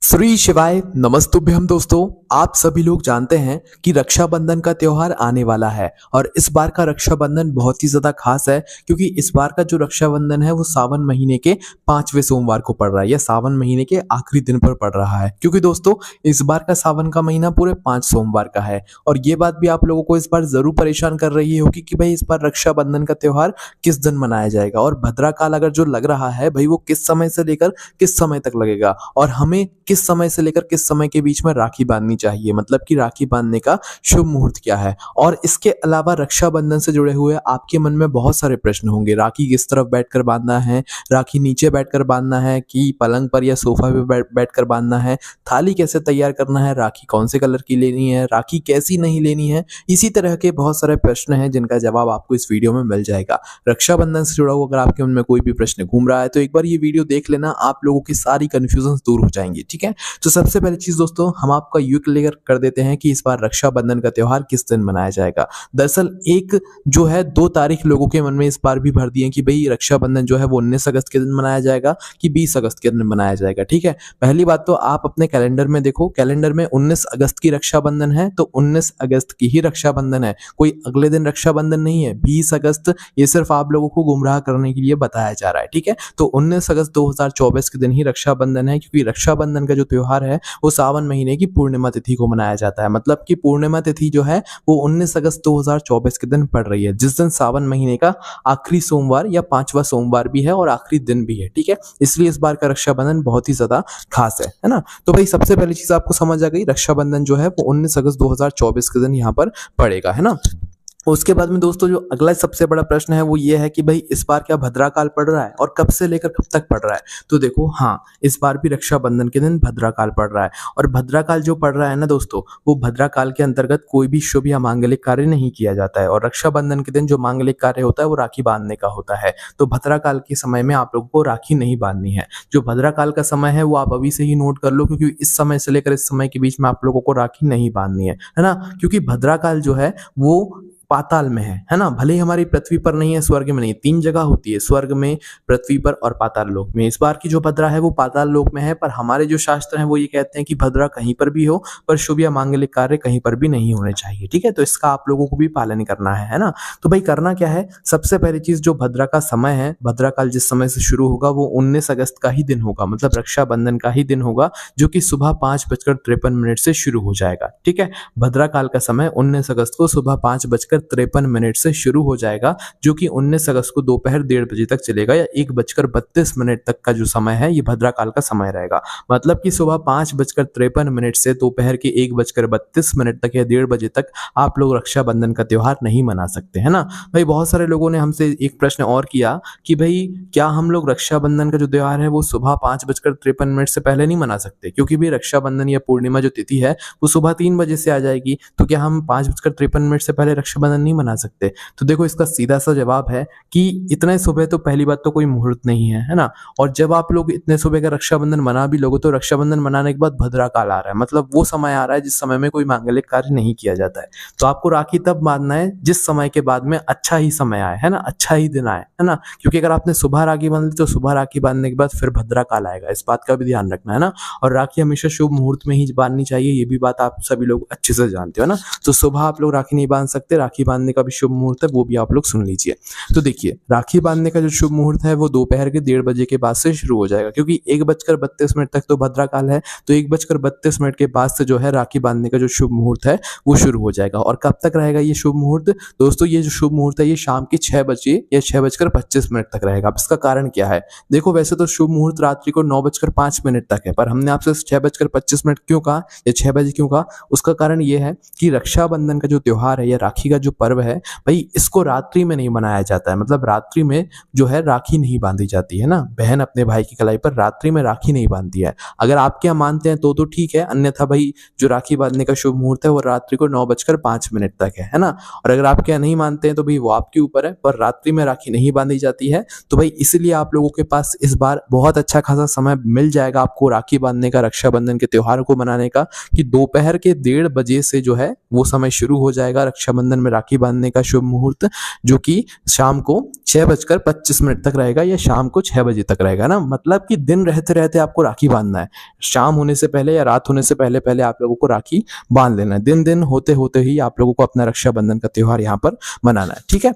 श्री शिवाय नमस्तुभ्यम दोस्तों। आप सभी लोग जानते हैं कि रक्षाबंधन का त्योहार आने वाला है और इस बार का रक्षाबंधन बहुत ही ज्यादा खास है क्योंकि इस बार का जो रक्षाबंधन है वो सावन महीने के 5वें सोमवार को पड़ रहा है या सावन महीने के आखिरी दिन पर पड़ रहा है। क्योंकि दोस्तों इस बार का सावन का महीना पूरे 5 सोमवार का है और ये बात भी आप लोगों को इस बार जरूर परेशान कर रही होगी कि भाई इस बार रक्षाबंधन का त्योहार किस दिन मनाया जाएगा और भद्रा काल अगर जो लग रहा है भाई वो किस समय से लेकर किस समय तक लगेगा और हमें किस समय से लेकर किस समय के बीच में राखी बांधनी चाहिए, मतलब कि राखी बांधने का शुभ मुहूर्त क्या है। और इसके अलावा रक्षाबंधन से जुड़े हुए आपके मन में बहुत सारे प्रश्न होंगे। राखी किस तरफ बैठकर बांधना है, राखी नीचे बैठकर बांधना है कि पलंग पर या सोफा पे बैठकर बांधना है, थाली कैसे तैयार करना है, राखी कौन से कलर की लेनी है, राखी कैसी नहीं लेनी है। इसी तरह के बहुत सारे प्रश्न हैं जिनका जवाब आपको इस वीडियो में मिल जाएगा। रक्षाबंधन से जुड़ा हुआ अगर आपके मन में कोई भी प्रश्न घूम रहा है तो एक बार ये वीडियो देख लेना, आप लोगों की सारी कंफ्यूजन दूर हो जाएंगी। ठीक है, तो सबसे पहली चीज दोस्तों हम आपका यू क्लियर कर देते हैं कि इस बार रक्षाबंधन का त्योहार किस दिन मनाया जाएगा। दरअसल एक जो है 2 तारीख लोगों के मन में इस बार भी भर दी है कि भाई रक्षाबंधन जो है वो 19 अगस्त के दिन मनाया जाएगा कि 20 अगस्त के दिन मनाया जाएगा। ठीक है, पहली बात तो आप अपने कैलेंडर में देखो, कैलेंडर में 19 अगस्त की रक्षाबंधन है तो 19 अगस्त की ही रक्षाबंधन है, कोई अगले दिन रक्षाबंधन नहीं है। 20 अगस्त ये सिर्फ आप लोगों को गुमराह करने के लिए बताया जा रहा है। ठीक है, तो 19 अगस्त 2024 के दिन ही रक्षाबंधन है क्योंकि रक्षाबंधन का जो त्योहार है वो सावन महीने की पूर्णिमा तिथि को मनाया जाता है। मतलब कि पूर्णिमा तिथि जो है वो 19 अगस्त 2024 के दिन पड़ रही है, जिस दिन सावन महीने का आखिरी सोमवार या 5वां सोमवार भी है और आखिरी दिन भी है। ठीक है, इसलिए इस बार का रक्षाबंधन बहुत ही ज्यादा खास है ना। तो भाई सबसे पहली चीज आपको समझ आ गई, रक्षाबंधन जो है वो 19 अगस्त 2024 के दिन यहाँ पर पड़ेगा, है ना। उसके बाद में दोस्तों जो अगला सबसे बड़ा प्रश्न है वो ये है कि भाई इस बार क्या भद्रा काल पड़ रहा है और कब से लेकर कब तक पड़ रहा है। तो देखो हाँ, इस बार भी रक्षाबंधन के दिन भद्रा काल पड़ रहा है और भद्रा काल जो पड़ रहा है ना दोस्तों, वो भद्रा काल के अंतर्गत कोई भी शुभ या मांगलिक कार्य नहीं किया जाता है और रक्षाबंधन के दिन जो मांगलिक कार्य होता है वो राखी बांधने का होता है। तो भद्रा काल के समय में आप लोगों को राखी नहीं बांधनी है। जो भद्रा काल का समय है वो आप अभी से ही नोट कर लो क्योंकि इस समय से लेकर इस समय के बीच में आप लोगों को राखी नहीं बांधनी है ना। क्योंकि भद्रा काल जो है वो पाताल में है ना। भले ही हमारी पृथ्वी पर नहीं है, स्वर्ग में नहीं, 3 जगह होती है, स्वर्ग में, पृथ्वी पर और पाताल लोक में। इस बार की जो भद्रा है वो पाताल लोक में है, पर हमारे जो शास्त्र हैं वो ये कहते हैं कि भद्रा कहीं पर भी हो पर शुभ या मांगलिक कार्य कहीं पर भी नहीं होने चाहिए। ठीक है, तो इसका आप लोगों को भी पालन करना है ना। तो भाई करना क्या है, सबसे पहली चीज जो भद्रा का समय है, भद्रा काल जिस समय से शुरू होगा वो 19 अगस्त का ही दिन होगा, मतलब रक्षाबंधन का ही दिन होगा, जो कि सुबह 5:53 से शुरू हो जाएगा। ठीक है, भद्रा काल का समय 19 अगस्त को सुबह 5:53 से शुरू हो जाएगा, जो कि 19 अगस्त को दोपहर 1:30 बजे तक चलेगा या 1:32 तक का जो समय है ये भद्रा काल का समय रहेगा। मतलब कि सुबह 5:53 से दोपहर के 1:32 तक या 1:30 बजे तक आप लोग रक्षाबंधन का त्योहार नहीं मना सकते, है ना। भाई बहुत सारे लोगों ने हमसे एक प्रश्न और किया कि भाई क्या हम लोग रक्षाबंधन का जो त्योहार है वो सुबह 5:53 से पहले नहीं मना सकते, क्योंकि भाई रक्षाबंधन या पूर्णिमा जो तिथि है वो सुबह 3 बजे से आ जाएगी, तो क्या हम 5:53 से पहले रक्षाबंधन नहीं मना सकते। तो देखो इसका सीधा सा जवाब है कि इतने सुबह तो पहली बात तो कोई मुहूर्त नहीं है ना। और जब आप लोग इतने सुबह का रक्षाबंधन मना भी लोगे तो रक्षाबंधन मनाने के बाद भद्रा काल आ रहा है, मतलब वो समय आ रहा है जिस समय में कोई मांगलिक कार्य नहीं किया जाता है। तो आपको राखी तब बांधना है जिस समय के बाद में अच्छा ही समय आए, है ना, अच्छा ही दिन आए, है ना। क्योंकि अगर आपने सुबह राखी बांध ली तो सुबह राखी बांधने के बाद फिर भद्रा काल आएगा, इस बात का भी ध्यान रखना है ना। और राखी हमेशा शुभ मुहूर्त में ही बांधनी चाहिए, ये भी बात आप सभी लोग अच्छे से जानते हो ना। तो सुबह आप लोग राखी नहीं बांध सकते, राखी बांधने का भी शुभ मुहूर्त है वो भी आप लोग सुन लीजिए। तो देखिए राखी बांधने का जो शुभ मुहूर्त है वो दोपहर के 1:30 बजे के बाद से शुरू हो जाएगा, क्योंकि 1:32 तक तो भद्रा काल है, तो 1:32 के बाद से जो है राखी बांधने का जो शुभ मुहूर्त है वो शुरू हो जाएगा। और कब तक रहेगा ये शुभ मुहूर्त दोस्तों, ये जो शुभ मुहूर्त है ये शाम के 6 बजे या 6:25 तक रहेगा। अब इसका कारण क्या है, देखो वैसे तो शुभ मुहूर्त रात्रि को 9:05 तक है, पर हमने आपसे 6:25 क्यों कहा या 6 बजे क्यों कहा, उसका कारण ये है कि रक्षाबंधन का जो त्योहार है या राखी का जो पर्व है भाई इसको रात्रि में नहीं मनाया जाता है, मतलब रात्रि में जो है राखी नहीं बांधी जाती है ना। बहन अपने भाई की कलाई पर रात्रि में राखी नहीं बांधती है। अगर आप क्या मानते हैं तो ठीक है, अन्यथा भाई जो राखी बांधने का शुभ मुहूर्त है वो रात्रि को 9:05 तक है ना। और अगर आप क्या नहीं मानते हैं तो भाई वो आपके ऊपर है, पर रात्रि में राखी नहीं बांधी जाती है। तो भाई इसलिए आप लोगों के पास इस बार बहुत अच्छा खासा समय मिल जाएगा आपको राखी बांधने का, रक्षाबंधन के त्योहार को मनाने का, कि दोपहर के 1:30 बजे से जो है वो समय शुरू हो जाएगा रक्षाबंधन में राखी बांधने का शुभ मुहूर्त, जो कि शाम को 6:25 तक रहेगा या शाम को 6 बजे तक रहेगा ना। मतलब कि दिन रहते रहते आपको राखी बांधना है, शाम होने से पहले या रात होने से पहले पहले आप लोगों को राखी बांध लेना है। दिन दिन होते होते ही आप लोगों को अपना रक्षाबंधन का त्योहार यहाँ पर मनाना है, ठीक है।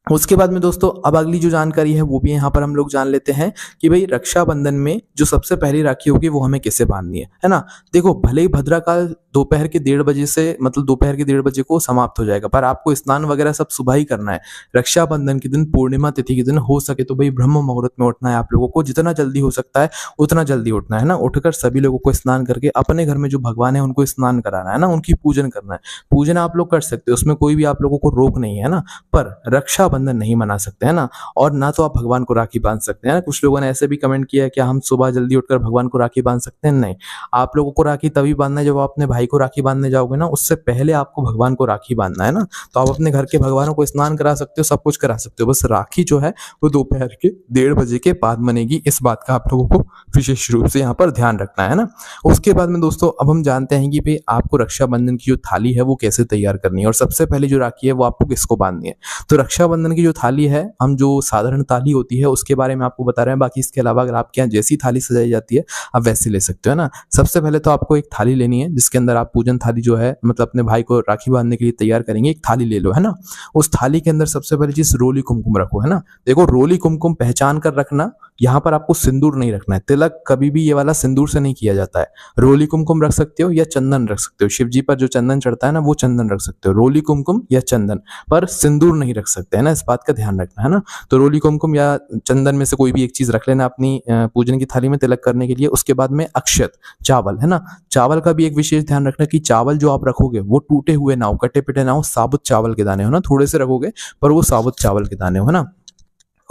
उसके बाद में दोस्तों अब अगली जो जानकारी है वो भी यहाँ पर हम लोग जान लेते हैं कि भाई रक्षाबंधन में जो सबसे पहली राखी होगी वो हमें किससे बांधनी है ना। देखो, भले ही भद्रा काल दोपहर के 1:30 बजे से, मतलब दोपहर के 1:30 बजे को समाप्त हो जाएगा, पर आपको स्नान वगैरह सब सुबह ही करना है। रक्षाबंधन के दिन, पूर्णिमा तिथि के दिन हो सके तो भाई ब्रह्म मुहूर्त में उठना है आप लोगों को, जितना जल्दी हो सकता है उतना जल्दी उठना है ना। उठकर सभी लोगों को स्नान करके अपने घर में जो भगवान है उनको स्नान कराना है ना, उनकी पूजन करना है। पूजन आप लोग कर सकते हो, उसमें कोई भी आप लोगों को रोक नहीं है ना, पर रक्षाबंधन नहीं मना सकते है ना। और ना तो आप भगवान को राखी बांध सकते हैं। कुछ लोगों ने ऐसे भी कमेंट किया है कि हम सुबह जल्दी उठकर भगवान को राखी बांध सकते हैं। नहीं, आप लोगों को राखी तभी बांधना है जब आप अपने भाई को राखी बांधने जाओगे ना, उससे पहले आपको भगवान को राखी बांधना है ना। तो आप अपने घर के भगवानों को स्नान करा सकते हो, सब कुछ करा सकते हो, बस राखी जो है वो दोपहर के 1:30 बजे के बाद बनेगी। इस बात का आप लोगों को विशेष रूप से यहाँ पर ध्यान रखना है ना। उसके बाद में दोस्तों अब हम जानते हैं कि भाई आपको रक्षाबंधन की जो थाली है वो कैसे तैयार करनी है, और सबसे पहले जो राखी है वो आपको किसको बांधनी है। तो रक्षाबंधन की जो थाली है, हम जो साधारण थाली होती है उसके बारे में आपको बता रहे हैं। बाकी इसके अलावा अगर आपके यहाँ जैसी थाली सजाई जाती है आप वैसे ले सकते हो ना। सबसे पहले तो आपको एक थाली लेनी है जिसके अंदर आप पूजन थाली जो है, मतलब अपने भाई को राखी बांधने के लिए तैयार करेंगे, एक थाली ले लो है ना। उस थाली के अंदर सबसे पहली चीज रोली कुमकुम रखो है ना। देखो, रोली कुमकुम पहचान कर रखना, यहाँ पर आपको सिंदूर नहीं रखना है। तिलक कभी भी ये वाला सिंदूर से नहीं किया जाता है। रोली कुमकुम रख सकते हो या चंदन रख सकते हो। शिव जी पर जो चंदन चढ़ता है ना वो चंदन रख सकते हो, रोली कुमकुम या चंदन, पर सिंदूर नहीं रख सकते है ना। इस बात का ध्यान रखना है ना। तो रोली कुमकुम या चंदन में से कोई भी एक चीज रख लेना अपनी पूजन की थाली में तिलक करने के लिए। उसके बाद में अक्षत, चावल है ना। चावल का भी एक विशेष ध्यान रखना कि चावल जो आप रखोगे वो टूटे हुए ना हो, कटे पिटे ना हो, साबुत चावल के दाने हो ना। थोड़े से रखोगे पर वो साबुत चावल के दाने हो है ना।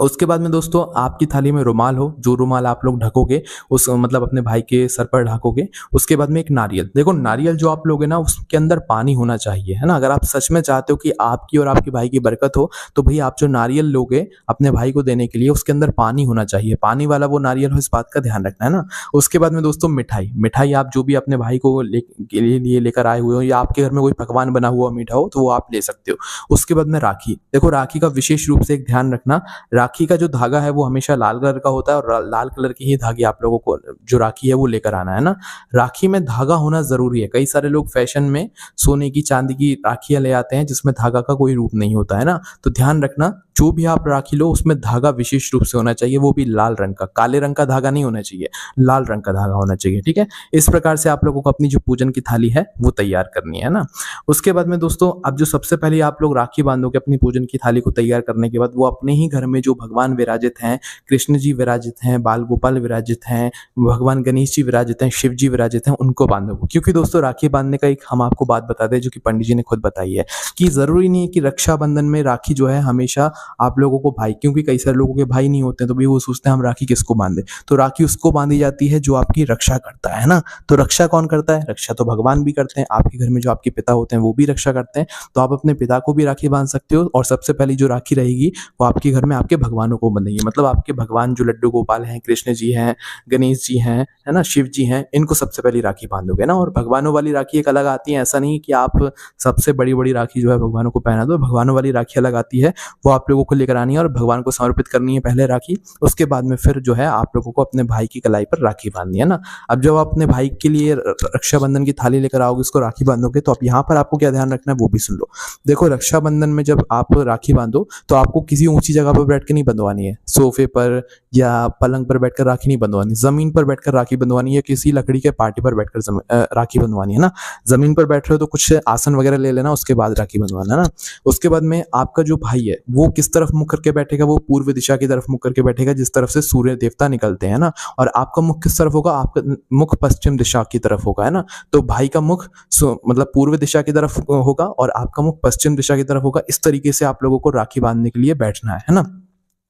उसके बाद में दोस्तों आपकी थाली में रुमाल हो, जो रुमाल आप लोग ढकोगे उस, मतलब अपने भाई के सर पर ढकोगे। उसके बाद में एक नारियल, देखो नारियल जो आप लोगे ना उसके अंदर पानी होना चाहिए है ना। अगर आप सच में चाहते हो कि आपकी और आपके भाई की बरकत हो तो भाई आप जो नारियल लोगे अपने भाई को देने के लिए उसके अंदर पानी होना चाहिए, पानी वाला वो नारियल हो, इस बात का ध्यान रखना है ना। उसके बाद में दोस्तों मिठाई आप जो भी अपने भाई को लिए लेकर आए हुए हो या आपके घर में कोई पकवान बना हुआ मीठा हो तो वो आप ले सकते हो। उसके बाद में राखी, देखो राखी का विशेष रूप से एक ध्यान रखना, राखी का जो धागा है वो हमेशा लाल कलर का होता है और लाल कलर की ही धागे आप लोगों को जो राखी है वो लेकर आना है ना। राखी में धागा होना जरूरी है। कई सारे लोग फैशन में सोने की चांदी की राखियां ले आते हैं जिसमें धागा का कोई रूप नहीं होता है ना। तो ध्यान रखना जो भी आप राखी लो उसमें धागा विशेष रूप से होना चाहिए, वो भी लाल रंग का, काले रंग का धागा नहीं होना चाहिए, लाल रंग का धागा होना चाहिए, ठीक है। इस प्रकार से आप लोगों को अपनी जो पूजन की थाली है वो तैयार करनी है ना। उसके बाद में दोस्तों अब जो सबसे पहले आप लोग राखी बांधोगे अपनी पूजन की थाली को तैयार करने के बाद, वो अपने ही घर में जो भगवान विराजित हैं, कृष्ण जी विराजित हैं, बाल गोपाल विराजित हैं, भगवान गणेश जी विराजित हैं, शिव जी विराजित हैं, उनको बांधोगे। क्योंकि दोस्तों राखी बांधने का एक हम आपको बात बता दें जो कि पंडित जी ने खुद बताई है कि जरूरी नहीं है कि रक्षाबंधन में राखी जो है हमेशा आप लोगों को भाई, क्योंकि कई सारे लोगों के भाई नहीं होते हैं तो भी वो सोचते हैं हम राखी किसको बांधे। तो राखी उसको बांधी जाती है जो आपकी रक्षा करता है ना। तो रक्षा कौन करता है? रक्षा तो भगवान भी करते हैं। आपके घर में जो आपके पिता होते हैं वो भी रक्षा करते हैं, तो आप अपने पिता को भी राखी बांध सकते हो। और सबसे पहली जो राखी रहेगी वो आपके घर में आपके भगवानों को बंधेगी, मतलब आपके भगवान जो लड्डू गोपाल हैं, कृष्ण जी हैं, गणेश जी हैं, है ना, शिव जी हैं, इनको सबसे पहली राखी बांधोगे ना। और भगवानों वाली राखी एक अलग आती है, ऐसा नहीं कि आप सबसे बड़ी बड़ी राखी जो है भगवानों को पहना दो। भगवानों वाली राखी अलग आती है, वो आप लोगों को लेकर आनी है और भगवान को समर्पित करनी है पहले राखी। उसके बाद में फिर जो है आप लोगों को अपने भाई की कलाई पर राखी बांधनी है ना। अब जब आप अपने भाई के लिए रक्षाबंधन की थाली लेकर आओगे, उसको राखी बांधोगे, तो आप यहाँ पर आपको क्या ध्यान रखना है वो भी सुन लो। देखो रक्षाबंधन में जब आप राखी बांधो तो आपको किसी ऊंची जगह पर बैठ के नहीं बंधवानी है, सोफे पर या पलंग पर बैठकर राखी नहीं बंधवानी, जमीन पर बैठकर राखी बंधवानी है, किसी लकड़ी के पार्टी पर बैठकर राखी बंधवानी है ना। जमीन पर बैठ रहे हो तो कुछ आसन वगैरह ले लेना, उसके बाद राखी बंधवाना है ना। उसके बाद में आपका जो भाई है वो किस तरफ मुख करके बैठेगा? वो पूर्व दिशा की तरफ मुख करके बैठेगा जिस तरफ से सूर्य देवता निकलते हैं ना। और आपका मुख किस तरफ होगा? आपका मुख पश्चिम दिशा की तरफ होगा, है ना। तो भाई का मुख मतलब पूर्व दिशा की तरफ होगा और आपका मुख पश्चिम दिशा की तरफ होगा। इस तरीके से आप लोगों को राखी बांधने के लिए बैठना है ना।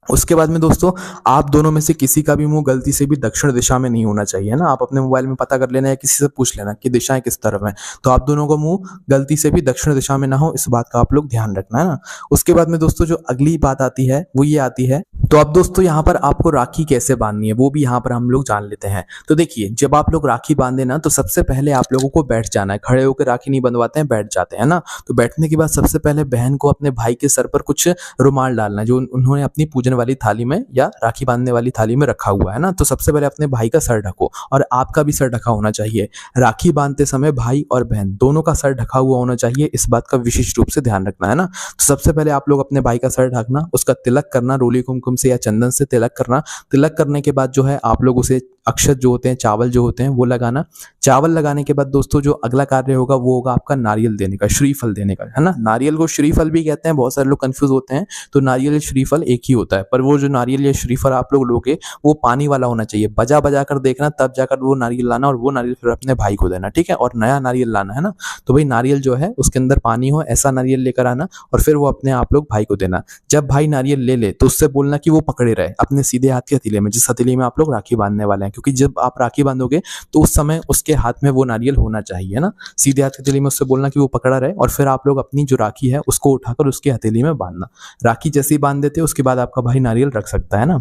उसके बाद में दोस्तों आप दोनों में से किसी का भी मुंह गलती से भी दक्षिण दिशा में नहीं होना चाहिए ना। आप अपने मोबाइल में पता कर लेना या किसी से पूछ लेना कि दिशाएं किस तरफ हैं, तो आप दोनों का मुंह गलती से भी दक्षिण दिशा में ना हो, इस बात का आप लोग ध्यान रखना है ना। उसके बाद में दोस्तों जो अगली बात आती है वो ये आती है तो अब दोस्तों यहाँ पर आपको राखी कैसे बांधनी है वो भी यहाँ पर हम लोग जान लेते हैं। तो देखिए, जब आप लोग राखी बांधे ना, तो सबसे पहले आप लोगों को बैठ जाना है। खड़े होकर राखी नहीं बंधवाते हैं, बैठ जाते हैं ना। तो बैठने के बाद सबसे पहले बहन को अपने भाई के सर पर कुछ रुमाल डालना है, जो उन्होंने अपनी पूजन वाली थाली में या राखी बांधने वाली थाली में रखा हुआ है ना। तो सबसे पहले अपने भाई का सर ढको, और आपका भी सर ढका होना चाहिए। राखी बांधते समय भाई और बहन दोनों का सर ढका हुआ होना चाहिए, इस बात का विशेष रूप से ध्यान रखना है ना। तो सबसे पहले आप लोग अपने भाई का सर ढकना, उसका तिलक करना, रोली कुमकुम से या चंदन से तिलक करना। तिलक करने के बाद जो है आप लोग उसे अक्षत जो होते हैं, चावल जो होते हैं वो लगाना। चावल लगाने के बाद दोस्तों जो अगला कार्य होगा वो होगा आपका नारियल देने का, श्रीफल देने का, है ना। नारियल को श्रीफल भी कहते हैं, बहुत सारे लोग कंफ्यूज होते हैं। तो नारियल श्रीफल एक ही होता है, पर वो जो नारियल या श्रीफल आप लोग लोगे वो पानी वाला होना चाहिए। बजा बजा कर देखना, तब जाकर वो नारियल लाना, और वो नारियल फिर अपने भाई को देना, ठीक है। और नया नारियल लाना, है ना। तो भाई नारियल जो है उसके अंदर पानी हो ऐसा नारियल लेकर आना, और फिर वो अपने आप लोग भाई को देना। जब भाई नारियल ले ले तो उससे बोलना कि वो पकड़े रहे अपने सीधे हाथ की हथेली में, जिस हथेली में आप लोग राखी बांधने वाले हैं। क्योंकि जब आप राखी बांधोगे तो उस समय उसके हाथ में वो नारियल होना चाहिए, है ना। सीधे हाथ की हथेली में उससे बोलना कि वो पकड़ा रहे, और फिर आप लोग अपनी जो राखी है उसको उठाकर उसकी हथेली में बांधना। राखी जैसे ही बांध देते उसके बाद आपका भाई नारियल रख सकता है ना।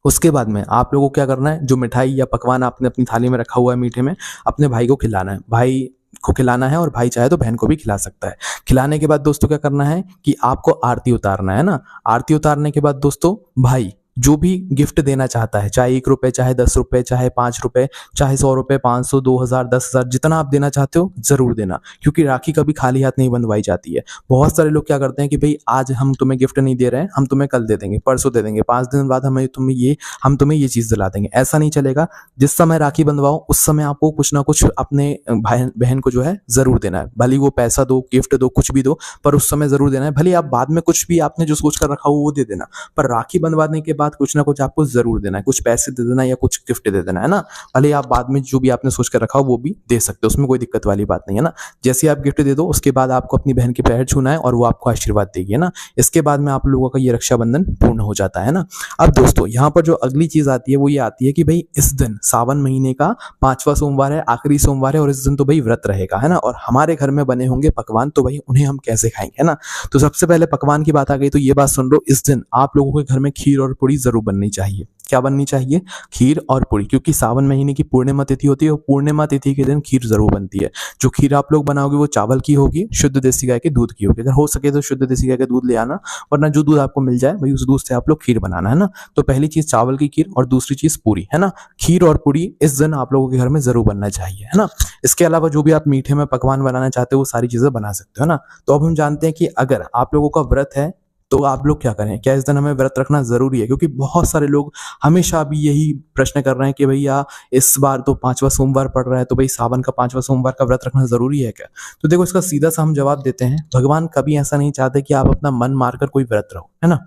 उसके बाद में आप लोगों को क्या करना है, जो मिठाई या पकवान आपने अपनी थाली में रखा हुआ है मीठे में, अपने भाई को खिलाना है। भाई को खिलाना है, और भाई चाहे तो बहन को भी खिला सकता है। खिलाने के बाद दोस्तों क्या करना है कि आपको आरती उतारना है ना। आरती उतारने के बाद दोस्तों भाई जो भी गिफ्ट देना चाहता है, चाहे 1 रुपए, चाहे 10 रुपए, चाहे 5 रुपए, चाहे 100 रुपए, 500, 2000, 10,000, जितना आप देना चाहते हो जरूर देना। क्योंकि राखी कभी खाली हाथ नहीं बंधवाई जाती है। बहुत सारे लोग क्या करते हैं कि भाई आज हम तुम्हें गिफ्ट नहीं दे रहे हैं, हम तुम्हें कल दे देंगे, परसों दे देंगे, 5 दिन बाद हम तुम्हें ये चीज दिला देंगे। ऐसा नहीं चलेगा। जिस समय राखी बंधवाओ उस समय आपको कुछ ना कुछ अपने भाई बहन को जो है जरूर देना है। भले वो पैसा दो, गिफ्ट दो, कुछ भी दो, पर उस समय जरूर देना है। भले आप बाद में कुछ भी आपने जो सोच कर रखा हो वो दे देना, पर राखी बंधवाने के बाद कुछ ना कुछ आपको जरूर देना है। कुछ पैसे दे देना या कुछ गिफ्ट दे देना, है ना। भले आप बाद में जो भी आपने सोच कर रखा हो वो भी दे सकते हो, उसमें कोई दिक्कत वाली बात नहीं है ना। जैसे आप गिफ्ट दे दो उसके बाद आपको अपनी बहन के पैर छूना है और वो आपको आशीर्वाद देगी, है ना। इसके बाद में आप लोगों का ये रक्षाबंधन पूर्ण हो जाता है ना। अब दोस्तों यहाँ पर जो अगली चीज आती है वो ये आती है कि भाई इस दिन सावन महीने का 5वां सोमवार है, आखिरी सोमवार है, और इस दिन तो भाई व्रत रहेगा, है ना। और हमारे घर में बने होंगे पकवान, तो भाई उन्हें हम कैसे खाएंगे, है ना। तो सबसे पहले पकवान की बात आ गई, तो ये बात सुन लो, इस दिन आप लोगों के घर में खीर और पूड़ी जरूर बननी चाहिए। क्या बननी चाहिए? खीर और पूड़ी, क्योंकि सावन महीने की पूर्णिमा तिथि होती है, और पूर्णिमा तिथि के दिन खीर जरूर बनती है। जो खीर आप लोग बनाओगे वो चावल की होगी, शुद्ध देसी गाय के दूध की होगी। अगर हो सके तो शुद्ध देसी गाय के दूध ले आना, वरना जो दूध आपको मिल जाए भाई उस दूध से आप लोग खीर बनाना, है ना। तो पहली चीज चावल की खीर, और दूसरी चीज पूरी, है ना। खीर और पूरी इस दिन आप लोगों के घर में जरूर बनना चाहिए, है ना। इसके अलावा जो भी आप मीठे में पकवान बनाना चाहते हो वो सारी चीजें बना सकते हो ना। तो अब हम जानते हैं कि अगर आप लोगों का व्रत है तो आप लोग क्या करें, क्या इस दिन हमें व्रत रखना जरूरी है? क्योंकि बहुत सारे लोग हमेशा अभी यही प्रश्न कर रहे हैं कि भैया इस बार तो 5वां सोमवार पड़ रहा है, तो भाई सावन का 5वां सोमवार का व्रत रखना जरूरी है क्या? तो देखो इसका सीधा सा हम जवाब देते हैं, भगवान कभी ऐसा नहीं चाहते कि आप अपना मन मारकर कोई व्रत रहो, है ना।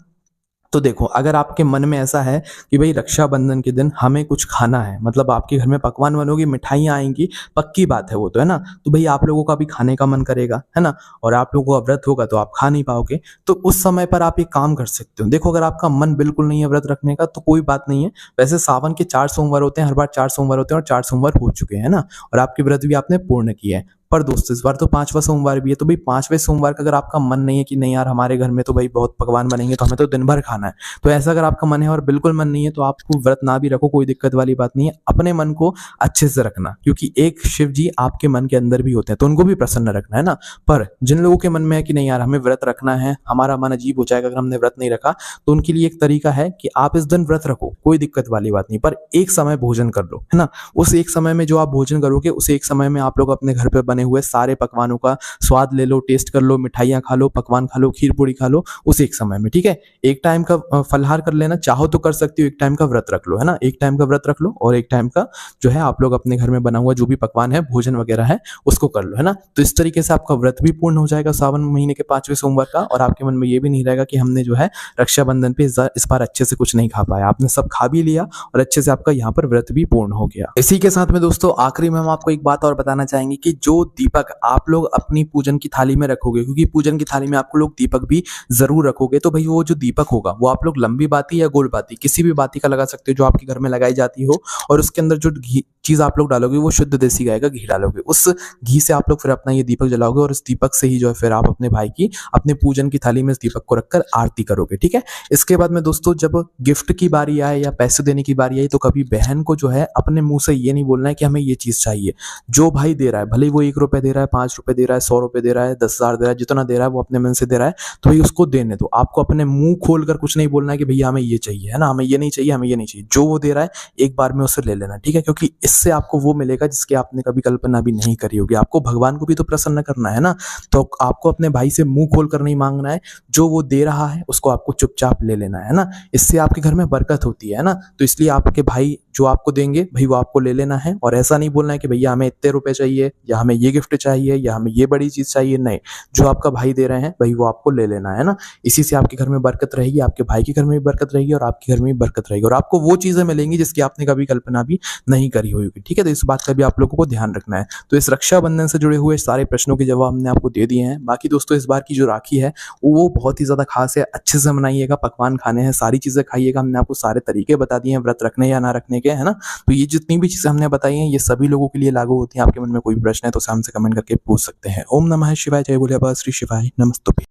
तो देखो अगर आपके मन में ऐसा है कि भाई रक्षाबंधन के दिन हमें कुछ खाना है, मतलब आपके घर में पकवान बनोगे, मिठाइयाँ आएंगी, पक्की बात है वो तो, है ना। तो भाई आप लोगों का भी खाने का मन करेगा, है ना। और आप लोगों का व्रत होगा तो आप खा नहीं पाओगे। तो उस समय पर आप एक काम कर सकते हो। देखो अगर आपका मन बिल्कुल नहीं है व्रत रखने का तो कोई बात नहीं है। वैसे सावन के 4 सोमवार होते हैं, हर बार 4 सोमवार होते हैं, और 4 सोमवार हो चुके हैं ना, और आपके व्रत भी आपने पूर्ण किए हैं। पर दोस्तों इस बार तो 5वां सोमवार भी है, तो भाई 5वें सोमवार का अगर आपका मन नहीं है कि नहीं यार हमारे घर में तो भाई बहुत पकवान बनेंगे तो हमें तो दिन भर खाना है, तो ऐसा अगर आपका मन है और बिल्कुल मन नहीं है तो आपको व्रत ना भी रखो, कोई दिक्कत वाली बात नहीं है। अपने मन को अच्छे से रखना, क्योंकि एक शिव जी आपके मन के अंदर भी होते हैं, तो उनको भी प्रसन्न रखना, है ना। पर जिन लोगों के मन में है कि नहीं यार हमें व्रत रखना है, हमारा मन अजीब हो जाएगा अगर हमने व्रत नहीं रखा, तो उनके लिए एक तरीका है कि आप इस दिन व्रत रखो, कोई दिक्कत वाली बात नहीं, पर एक समय भोजन कर लो, है ना। उस एक समय में जो आप भोजन करोगे उस एक समय में आप लोग अपने घर पे बने हुए सारे पकवानों का स्वाद ले लो, टेस्ट कर लो, मिठाइयाँ खा लो, पकवान खा लो, खीर पूड़ी खा लो उस एक समय में, ठीक है। एक टाइम का फलहार कर लेना, चाहो तो कर सकते हो, एक टाइम का व्रत रख लो, है ना। एक टाइम का व्रत रख लो और एक टाइम का जो है आप लोग अपने घर में बना हुआ जो भी पकवान है, भोजन वगैरह है, उसको कर लो, है ना। तो इस तरीके से आपका व्रत भी पूर्ण हो जाएगा सावन महीने के 5वें सोमवार का, और आपके मन में ये भी नहीं रहेगा कि हमने जो है रक्षाबंधन पे इस बार अच्छे से कुछ नहीं खा पाया। आपने सब खा भी लिया और अच्छे से आपका यहाँ पर व्रत भी पूर्ण हो गया। इसी के साथ में दोस्तों आखिरी में हम आपको एक बात और बताना चाहेंगे कि जो दीपक आप लोग अपनी पूजन की थाली में रखोगे, क्योंकि पूजन की थाली में आपको लोग दीपक भी जरूर रखोगे, तो भाई वो जो दीपक होगा वो आप लोग लंबी बाती या गोल बाती किसी भी बाती का लगा सकते हो जो आपके घर में लगाई जाती हो, और उसके अंदर जो चीज आप लोग डालोगे वो शुद्ध देसी गाय का घी डालोगे। उस घी से आप लोग फिर अपना ये दीपक जलाओगे और इस दीपक से ही जो है फिर आप अपने भाई की अपने पूजन की थाली में इस दीपक को रखकर आरती करोगे। ठीक है। इसके बाद में दोस्तों जब गिफ्ट की बारी आए या पैसे देने की बारी आई तो कभी बहन को जो है अपने मुंह से ये नहीं बोलना है कि हमें ये चीज चाहिए। जो भाई दे रहा है, भले ही वो 1 रुपए दे रहा है, 5 रुपए दे रहा है, 100 रुपए दे रहा है, 10,000 दे रहा है, जितना दे रहा है वो अपने मन से दे रहा है, तो भाई उसको देने दो। आपको अपने मुंह खोलकर कुछ नहीं बोलना है कि भैया हमें ये चाहिए, है ना, हमें ये नहीं चाहिए, हमें ये नहीं चाहिए। जो वो दे रहा है एक बार में उससे ले लेना। ठीक है। क्योंकि इससे आपको वो मिलेगा जिसकी आपने कभी कल्पना भी नहीं करी होगी। आपको भगवान को भी तो प्रसन्न करना है ना, तो आपको अपने भाई से मुंह खोल कर नहीं मांगना है। जो वो दे रहा है उसको आपको चुपचाप ले लेना है ना। इससे आपके घर में बरकत होती है ना। तो इसलिए आपके भाई जो आपको देंगे भाई वो आपको ले लेना है, और ऐसा नहीं बोलना है कि भैया हमें इतने रुपए चाहिए या हमें ये गिफ्ट चाहिए या हमें ये बड़ी चीज चाहिए। नहीं, जो आपका भाई दे रहे हैं भाई वो आपको ले लेना है ना। इसी से आपके घर में बरकत रहेगी, आपके भाई के घर में भी बरकत रहेगी और आपके घर में भी बरकत रहेगी, और आपको वो चीजें मिलेंगी जिसकी आपने कभी कल्पना भी नहीं करी होगी। ठीक है। तो इस बात का भी आप लोगों को ध्यान रखना है। तो इस रक्षाबंधन से जुड़े हुए सारे प्रश्नों के जवाब हमने आपको दे दिए हैं। बाकी दोस्तों इस बार की जो राखी है वो बहुत ही ज्यादा खास है। अच्छे से मनाइएगा, पकवान खाने हैं, सारी चीजें खाइएगा। हमने आपको सारे तरीके बता दिए हैं व्रत रखने या ना रखने के, है ना। तो ये जितनी भी चीजें हमने बताई हैं ये सभी लोगों के लिए लागू होती हैं। आपके मन में कोई प्रश्न है तो हमसे कमेंट करके पूछ सकते हैं। ओम नमः शिवाय, जय भोले बाबा, श्री शिवाय नमस्तुभ्यं।